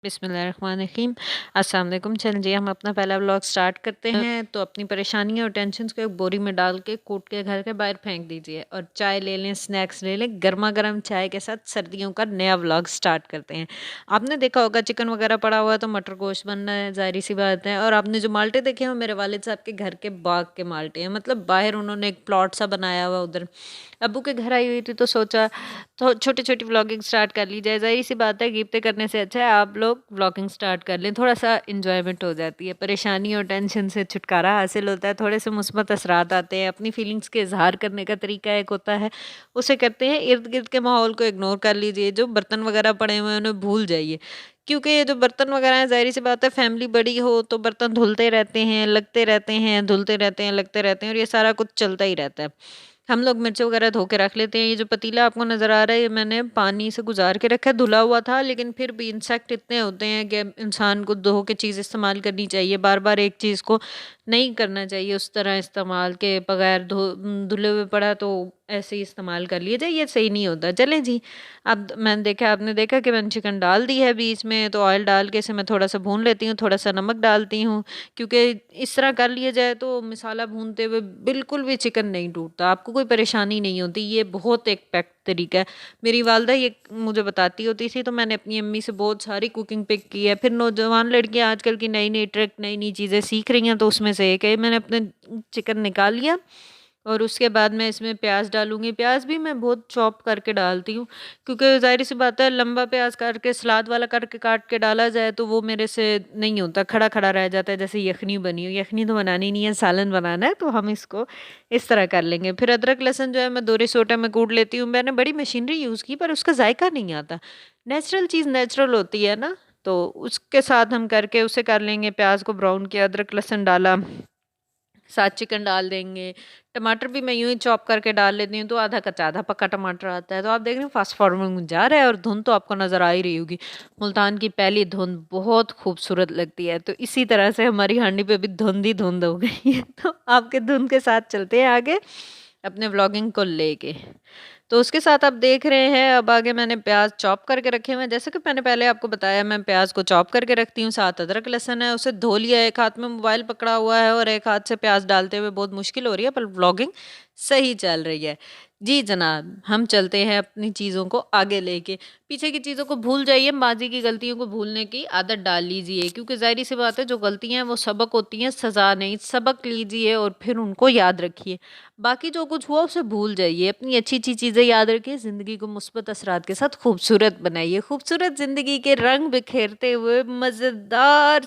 बिस्मिल्लाहिर्रहमानिर्रहीम। अस्सलाम वालेकुम। चलें जी, हम अपना पहला व्लॉग स्टार्ट करते हैं। तो अपनी परेशानियाँ और टेंशन्स को एक बोरी में डाल के कूट के घर के बाहर फेंक दीजिए और चाय ले लें, स्नैक्स ले लें। गर्मा गर्म चाय के साथ सर्दियों का नया व्लॉग स्टार्ट करते हैं। आपने देखा होगा चिकन वगैरह पड़ा हुआ है तो मटर गोश्त बनना है, ज़ाहिर सी बात है। और आपने जो माल्टे देखे हैं वो मेरे वालिद साहब के घर के बाग के माल्टे हैं, मतलब बाहर उन्होंने एक प्लॉट सा बनाया हुआ उधर। अब्बू के घर आई हुई थी तो सोचा तो छोटी-छोटी व्लॉगिंग स्टार्ट कर ली जाए। ज़ाहिर-सी बात है गिफ्टें करने से अच्छा है आप लोग व्लॉगिंग स्टार्ट कर लें, थोड़ा-सा एन्जॉयमेंट हो जाती है, परेशानी और टेंशन से छुटकारा हासिल होता है, थोड़े से मुस्बत असरात आते हैं, अपनी फीलिंग्स के इज़हार करने का तरीका एक होता है, उसे करते हैं। इर्द-गिर्द के माहौल को इग्नोर कर लीजिए, जो बर्तन वगैरह पड़े हुए हैं उन्हें भूल जाइए। क्योंकि ये जो बर्तन वगैरह हैं ज़ाहिर-सी बात है फैमिली बड़ी हो तो बर्तन धुलते रहते हैं, लगते रहते हैं, धुलते रहते हैं, लगते रहते हैं और ये सारा कुछ चलता ही रहता है। हम लोग मिर्च वगैरह धो के रख लेते हैं। ये जो पतीला आपको नज़र आ रहा है ये मैंने पानी से गुजार के रखा है, धुला हुआ था लेकिन फिर भी इंसेक्ट इतने होते हैं कि इंसान को धो के चीज़ इस्तेमाल करनी चाहिए। बार-बार एक चीज़ को नहीं करना चाहिए उस तरह इस्तेमाल के बगैर धुले हुए पड़ा तो ऐसे ही इस्तेमाल कर लिया जाए, ये सही नहीं होता। चलें जी, अब आपने देखा कि मैंने चिकन डाल दी है बीच में, तो ऑयल डाल के इसे मैं थोड़ा-सा भून लेती हूँ, थोड़ा-सा नमक डालती हूँ। क्योंकि इस तरह कर लिया जाए तो मसाला भूनते हुए बिल्कुल भी चिकन नहीं टूटता, आपको कोई परेशानी नहीं होती। ये बहुत एक पैक्ट तरीका है। मेरी वालदा ये मुझे बताती होती थी तो मैंने अपनी अम्मी से बहुत सारी कुकिंग पिक की है। फिर नौजवान लड़कियाँ आजकल की नई-नई ट्रिक, नई-नई चीज़ें सीख रही हैं तो उसमें से एक है मैंने अपने चिकन निकाल लिया और उसके बाद मैं इसमें प्याज़ डालूँगी। प्याज़ भी मैं बहुत चॉप करके डालती हूँ क्योंकि ज़ाहिर-सी बात है लंबा प्याज़ करके सलाद वाला करके काट के डाला जाए तो वो मेरे से नहीं होता, खड़ा-खड़ा रह जाता है जैसे यखनी बनी हो। यखनी तो बनानी नहीं है, सालन बनाना है तो हम इसको इस तरह कर लेंगे। फिर अदरक लहसुन जो है मैं दोहरी सोटा में कूट लेती हूँ। मैंने बड़ी मशीनरी यूज़ की पर उसका जायका नहीं आता। नेचुरल चीज़ नेचुरल होती है ना, तो उसके साथ हम करके उसे कर लेंगे। प्याज़ को ब्राउन किया, अदरक लहसुन डाला, साथ चिकन डाल देंगे। टमाटर भी मैं यूँ ही चॉप करके डाल लेती हूँ, तो आधा कच्चा आधा पक्का टमाटर आता है। तो आप देख रहे हो फ़ास्ट फॉरवर्डिंग में जा रहा है और धुन तो आपको नज़र आ ही रही होगी। मुल्तान की पहली धुंध बहुत खूबसूरत लगती है, तो इसी तरह से हमारी हांडी पे भी धुंध ही धुंध हो गई है। तो आपके धुन के साथ चलते हैं आगे अपने व्लॉगिंग को लेके। तो उसके साथ आप देख रहे हैं अब आगे मैंने प्याज़ चॉप करके रखे हुए हैं। जैसे कि मैंने पहले आपको बताया मैं प्याज़ को चॉप करके रखती हूँ, साथ अदरक लहसुन है, उसे धो लिया, एक हाथ में मोबाइल पकड़ा हुआ है और एक हाथ से प्याज़ डालते हुए बहुत मुश्किल हो रही है, पर व्लॉगिंग सही चल रही है। जी जनाब, हम चलते हैं अपनी चीज़ों को आगे लेके। पीछे की चीज़ों को भूल जाइए, माज़ी की गलतियों को भूलने की आदत डाल लीजिए क्योंकि ज़ाहिर-सी बात है जो गलतियाँ हैं वो सबक होती हैं, सज़ा नहीं। सबक लीजिए और फिर उनको याद रखिए। बाकी जो कुछ हुआ उसे भूल जाइए, अपनी अच्छी-अच्छी चीज़ें याद रखिए, ज़िंदगी को मुस्बत असरात के साथ खूबसूरत बनाइए। खूबसूरत ज़िंदगी के रंग बिखेरते हुए मज़ेदार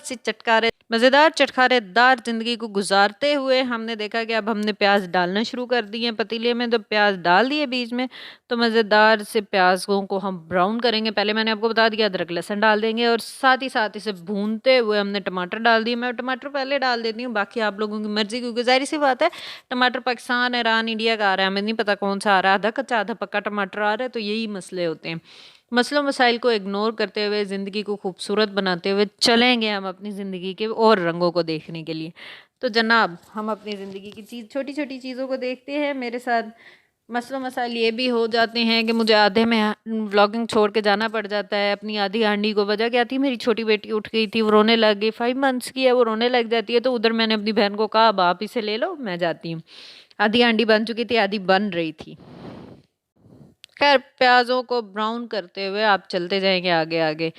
चटखारेदार ज़िंदगी को गुज़ारते हुए हमने देखा कि अब हमने प्याज़ डालना शुरू कर दिए हैं पतीले में, तो प्याज़ डाल दिए बीच में, तो मज़ेदार से प्याज़ों को हम ब्राउन करेंगे। पहले मैंने आपको बता दिया अदरक लहसुन डाल देंगे और साथ ही साथ इसे भूनते हुए हमने टमाटर डाल दिए। मैं टमाटर पहले डाल देती हूँ, बाकी आप लोगों की मर्ज़ी क्योंकि ज़ाहिर-सी बात है टमाटर पाकिस्तान, ईरान, इंडिया का आ रहा है, हमें नहीं पता कौन-सा आ रहा है, आधा कच्चा आधा पक्का टमाटर आ रहा है, तो यही मसले होते हैं। मसलों मसाइल को इग्नोर करते हुए ज़िंदगी को खूबसूरत बनाते हुए चलेंगे हम अपनी ज़िंदगी के और रंगों को देखने के लिए। तो जनाब हम अपनी ज़िंदगी की छोटी-छोटी चीज़ों को देखते हैं। मेरे साथ मसलों मसाइल ये भी हो जाते हैं कि मुझे आधे में व्लॉगिंग छोड़ के जाना पड़ जाता है। अपनी आधी हांडी को वजह क्या थी, मेरी छोटी बेटी उठ गई थी, वो रोने लग गई, 5 मंथ्स की है, वो रोने लग जाती है, तो उधर मैंने अपनी बहन को कहा अब आप इसे ले लो, मैं जाती हूँ। आधी हांडी बन चुकी थी, आधी बन रही थी। खैर प्याज़ों को ब्राउन करते हुए आप चलते जाएँगे आगे-आगे।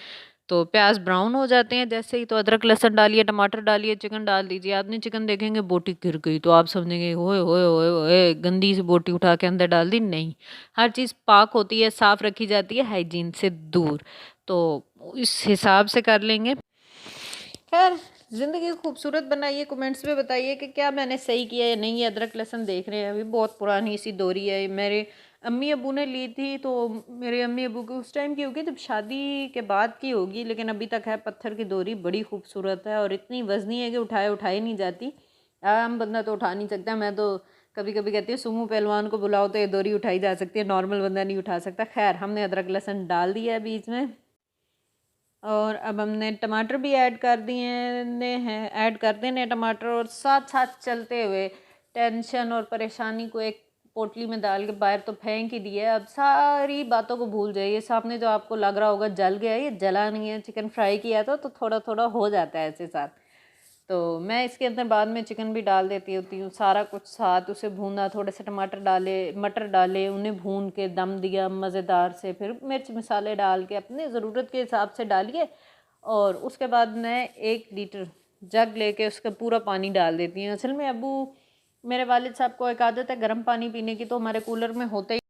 तो प्याज़ ब्राउन हो जाते हैं जैसे ही, तो अदरक लहसुन डालिए, टमाटर डालिए, चिकन डाल दीजिए। आपने चिकन देखेंगे बोटी गिर गई तो आप समझेंगे ओए होए होए होए! गंदी सी बोटी उठा के अंदर डाल दी, नहीं। हर चीज़ पाक होती है, साफ़ रखी जाती है, हाइजीन से दूर। तो इस हिसाब से कर लेंगे। खैर ज़िंदगी को खूबसूरत बनाइए, कमेंट्स में बताइए कि क्या मैंने सही किया या नहीं। ये अदरक लहसुन देख रहे हैं अभी बहुत पुरानी सी दोरी है, मेरे अम्मी अब्बू ने ली थी, तो मेरे अम्मी अब्बू की उस टाइम की होगी जब शादी के बाद की होगी, लेकिन अभी तक है। पत्थर की दोरी बड़ी खूबसूरत है और इतनी वज़नी है कि उठाई नहीं जाती। आम बंदा तो उठा नहीं सकता। मैं तो कभी कभी कहती हूँ सुमो पहलवान को बुलाओ तो ये दोरी उठाई जा सकती है, नॉर्मल बंदा नहीं उठा सकता। खैर हमने अदरक लहसुन डाल दिया है बीच में और अब हमने टमाटर भी ऐड कर दिए ने हैं, ऐड कर देने टमाटर और साथ साथ चलते हुए टेंशन और परेशानी को एक पोटली में डाल के बाहर तो फेंक ही दिया। अब सारी बातों को भूल जाइए। सामने जो आपको लग रहा होगा जल गया, ये जला नहीं है। चिकन फ्राई किया था तो थोड़ा थोड़ा हो जाता है ऐसे साथ। तो मैं इसके अंदर बाद में चिकन भी डाल देती होती हूँ, सारा कुछ साथ उसे भूना, थोड़े से टमाटर डाले, मटर डाले, उन्हें भून के दम दिया मज़ेदार से। फिर मिर्च मसाले डाल के अपने ज़रूरत के हिसाब से डालिए। और उसके बाद मैं 1 लीटर जग लेके उसका पूरा पानी डाल देती हूँ। असल में अबू मेरे वालिद साहब को एक आदत है गर्म पानी पीने की, तो हमारे कूलर में होता ही,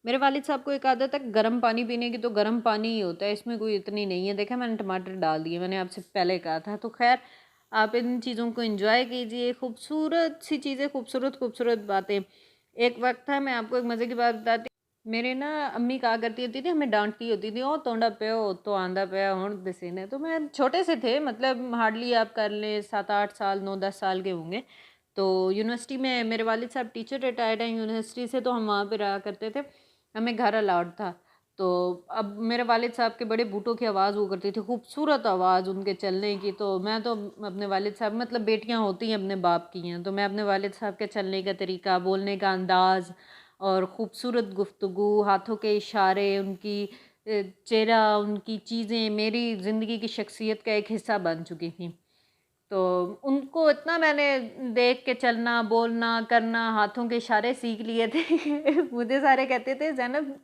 मेरे वालिद साहब को एक आदत है गर्म पानी पीने की, तो गर्म पानी ही होता है, इसमें कोई इतनी नहीं है। देखा मैंने टमाटर डाल दिए, मैंने आपसे पहले कहा था। तो खैर आप इन चीज़ों को एंजॉय कीजिए। खूबसूरत सी चीज़ें, खूबसूरत खूबसूरत बातें। एक वक्त था, मैं आपको एक मज़े की बात बताती, मेरे ना अम्मी कहा करती होती थी, हमें डांटती होती थी, ओ तोंडा प्यो तो आंदा पिया हुण दसीने। तो मैं छोटे से थे, मतलब हार्डली आप कर लें 7-8 साल 9-10 साल के होंगे। तो यूनिवर्सिटी में मेरे वालिद साहब टीचर रिटायर्ड हैं यूनिवर्सिटी से, तो हम वहाँ पे रहा करते थे, हमें घर अलाउड था। तो अब मेरे वालिद साहब के बड़े बूटों की आवाज़ हुआ करती थी, खूबसूरत आवाज़ उनके चलने की। तो मैं तो अपने वालिद साहब, मतलब बेटियां होती हैं अपने बाप की हैं, तो मैं अपने वालिद साहब के चलने का तरीका, बोलने का अंदाज़ और ख़ूबसूरत गुफ्तगू, हाथों के इशारे, उनकी चेहरा, उनकी चीज़ें मेरी ज़िंदगी की शख्सियत का एक हिस्सा बन चुकी थी। तो उनको इतना मैंने देख के चलना, बोलना, करना, हाथों के इशारे सीख लिए थे। मुझे सारे कहते थे ज़ैनब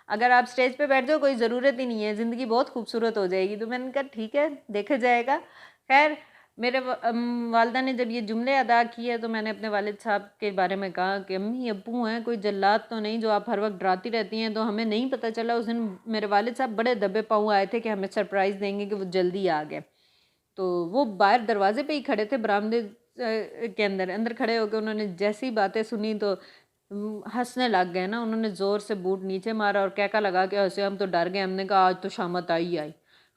अगर आप स्टेज पे बैठ जाओ कोई ज़रूरत ही नहीं है, ज़िंदगी बहुत खूबसूरत हो जाएगी। तो मैंने कहा ठीक है, देखा जाएगा। खैर मेरे वालिदा ने जब ये जुमले अदा किए, तो मैंने अपने वालिद साहब के बारे में कहा कि अम्मी अब्बू हैं, कोई जल्लाद तो नहीं जो आप हर वक्त डराती रहती हैं। तो हमें नहीं पता चला, उस दिन मेरे वालिद साहब बड़े दबे पाँव आए थे कि हमें सरप्राइज़ देंगे, कि वो जल्दी आ गए। तो वो बाहर दरवाजे पे ही खड़े थे, बरामदे के अंदर अंदर खड़े होकर उन्होंने जैसी बातें सुनी तो हंसने लग गए ना। उन्होंने ज़ोर से बूट नीचे मारा और कहका लगा के हंसे। हम तो डर गए, हमने कहा आज तो शामत आई आई।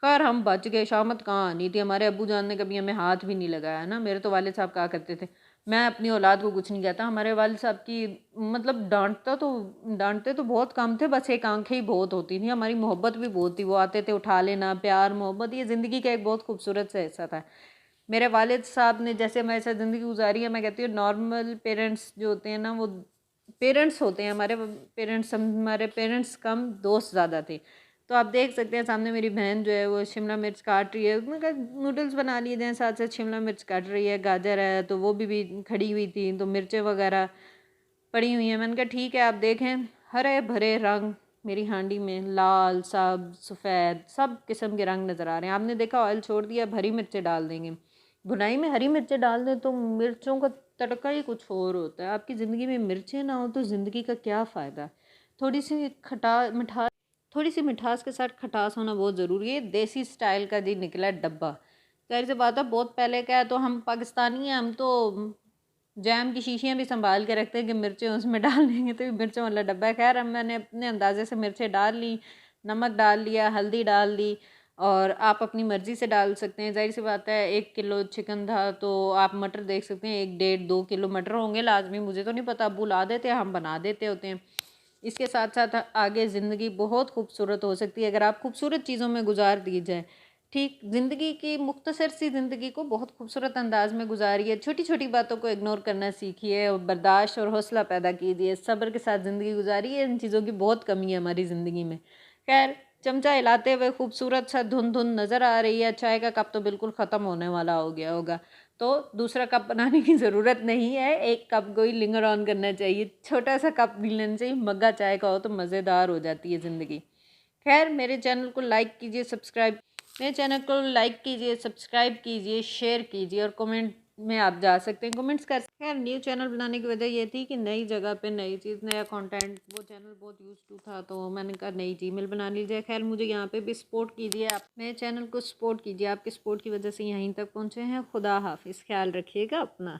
खैर हम बच गए, शामत कहाँ आनी थी। हमारे अब्बू जान ने कभी हमें हाथ भी नहीं लगाया ना। मेरे तो वालिद साहब कहा करते थे, मैं अपनी औलाद को कुछ नहीं कहता। हमारे वालिद साहब की मतलब डांटते तो बहुत कम थे, बस एक आंखें ही बहुत होती थी। हमारी मोहब्बत भी बहुत थी, वो आते थे उठा लेना, प्यार मोहब्बत, ये ज़िंदगी का एक बहुत खूबसूरत सा हिस्सा था। मेरे वालिद साहब ने जैसे हमारे साथ ज़िंदगी गुजारी है, मैं कहती हूँ नॉर्मल पेरेंट्स जो होते हैं ना, वो पेरेंट्स होते हैं। हमारे पेरेंट्स कम, दोस्त ज़्यादा थे। तो आप देख सकते हैं सामने मेरी बहन जो है वो शिमला मिर्च काट रही है, उसने कहा नूडल्स बना लिए जाएँ, साथ साथ शिमला मिर्च काट रही है, गाजर है, तो वो भी खड़ी हुई थी, तो मिर्चें वगैरह पड़ी हुई हैं। मैंने कहा ठीक है, आप देखें हरे भरे रंग मेरी हांडी में, लाल, सब्ज, सफ़ेद, सब किस्म के रंग नज़र आ रहे हैं। आपने देखा ऑयल छोड़ दिया, अब हरी मिर्चें डाल देंगे। भुनाई में हरी मिर्चें डाल दें तो मिर्चों का तड़का ही कुछ और होता है। आपकी ज़िंदगी में मिर्चें ना हो तो ज़िंदगी का क्या फ़ायदा। थोड़ी सी मिठास, थोड़ी सी मिठास के साथ खटास होना बहुत ज़रूरी है। देसी स्टाइल का जी निकला डब्बा, ज़ाहिर सी बात है बहुत पहले का है। तो हम पाकिस्तानी हैं, हम तो जैम की शीशियाँ भी संभाल के रखते हैं कि मिर्चें उसमें डाल देंगे तो ये मिर्चों वाला डब्बा है। खैर अब मैंने अपने अंदाजे से मिर्चें डाल ली, नमक डाल लिया, हल्दी डाल दी, और आप अपनी मर्ज़ी से डाल सकते हैं। ज़ाहिर सी बात है 1 किलो चिकन था, तो आप मटर देख सकते हैं 1 डेढ़ 2 किलो मटर होंगे लाजमी। मुझे तो नहीं पता, अब्बू ला देते हैं, हम बना देते होते हैं। इसके साथ साथ आगे ज़िंदगी बहुत खूबसूरत हो सकती है अगर आप खूबसूरत चीज़ों में गुजार दी जाए। ठीक ज़िंदगी की मुख्तसर सी ज़िंदगी को बहुत खूबसूरत अंदाज में गुजारिए, छोटी छोटी बातों को इग्नोर करना सीखिए और बर्दाश्त और हौसला पैदा कीजिए, सब्र के साथ ज़िंदगी गुजारिए। इन चीज़ों की बहुत कमी है हमारी ज़िंदगी में। खैर चमचा हिलाते हुए खूबसूरत सा धुन धुन नज़र आ रही है। चाय का कप तो बिल्कुल ख़त्म होने वाला हो गया होगा, तो दूसरा कप बनाने की ज़रूरत नहीं है, एक कप को ही लिंगर ऑन करना चाहिए। छोटा सा कप भी लेना चाहिए, मग्गा चाय का हो तो मज़ेदार हो जाती है ज़िंदगी। खैर मेरे चैनल को लाइक कीजिए, सब्सक्राइब, मेरे चैनल को लाइक कीजिए, सब्सक्राइब कीजिए, शेयर कीजिए, और कमेंट में आप जा सकते हैं, कमेंट्स कर सकते हैं। खैर न्यू चैनल बनाने की वजह ये थी कि नई जगह पे नई चीज़, नया कंटेंट, वो चैनल बहुत यूज टू था, तो मैंने कहा नई जीमेल बना लीजिए। खैर मुझे यहाँ पे भी सपोर्ट कीजिए, आप मेरे चैनल को सपोर्ट कीजिए, आपके सपोर्ट की वजह से यहीं तक पहुँचे हैं। खुदा हाफिज़, ख्याल रखिएगा अपना।